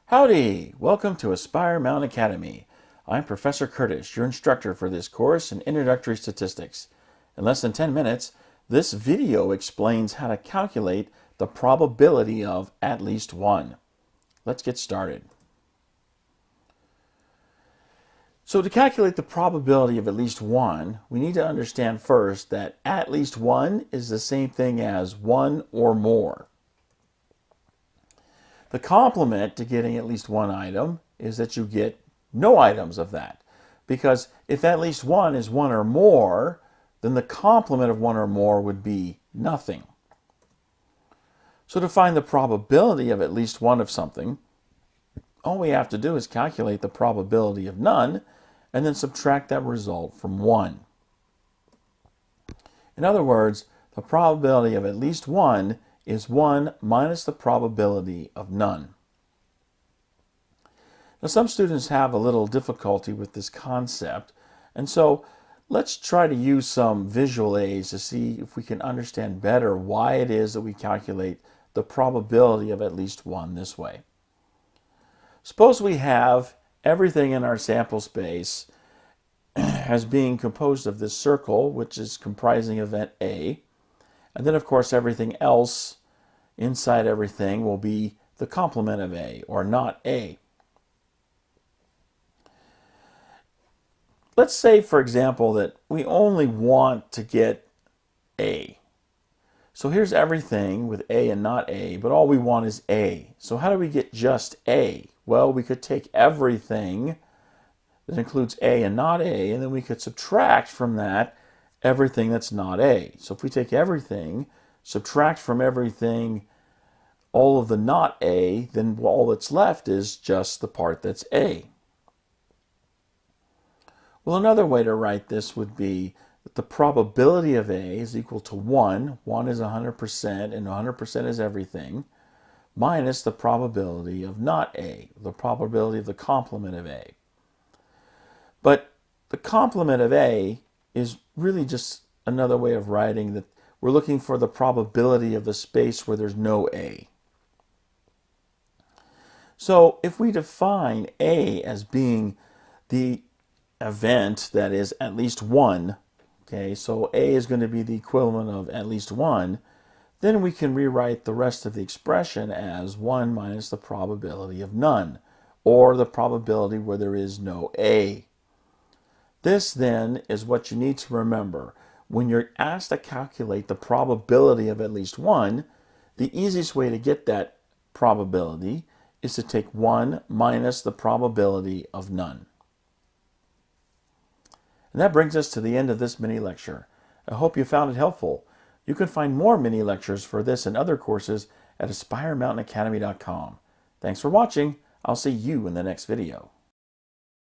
Howdy! Welcome to Aspire Mountain Academy. I'm Professor Curtis, your instructor for this course in Introductory Statistics. In less than 10 minutes, this video explains how to calculate the probability of at least one. Let's get started. So to calculate the probability of at least one, we need to understand first that at least one is the same thing as one or more. The complement to getting at least one item is that you get no items of that. Because if at least one is one or more, then the complement of one or more would be nothing. So to find the probability of at least one of something, all we have to do is calculate the probability of none and then subtract that result from 1. In other words, the probability of at least one is 1 minus the probability of none. Now, some students have a little difficulty with this concept, and so let's try to use some visual aids to see if we can understand better why it is that we calculate the probability of at least one this way. Suppose we have everything in our sample space as being composed of this circle, which is comprising event A, and then of course everything else inside everything will be the complement of A, or not A. Let's say, for example, that we only want to get A. So here's everything with A and not A, but all we want is A. So how do we get just A? Well, we could take everything that includes A and not A, and then we could subtract from that everything that's not A. So if we take everything, subtract from everything all of the not A, then all that's left is just the part that's A. Well, another way to write this would be that the probability of A is equal to 1. 1 is 100%, and 100% is everything, minus the probability of not A, the probability of the complement of A. But the complement of A is really just another way of writing that we're looking for the probability of the space where there's no A. So if we define A as being the event that is at least one, okay, so A is going to be the equivalent of at least one, then we can rewrite the rest of the expression as 1 minus the probability of none, or the probability where there is no A. This then is what you need to remember. When you're asked to calculate the probability of at least one, the easiest way to get that probability is to take 1 minus the probability of none. And that brings us to the end of this mini lecture. I hope you found it helpful. You can find more mini lectures for this and other courses at AspireMountainAcademy.com. Thanks for watching. I'll see you in the next video.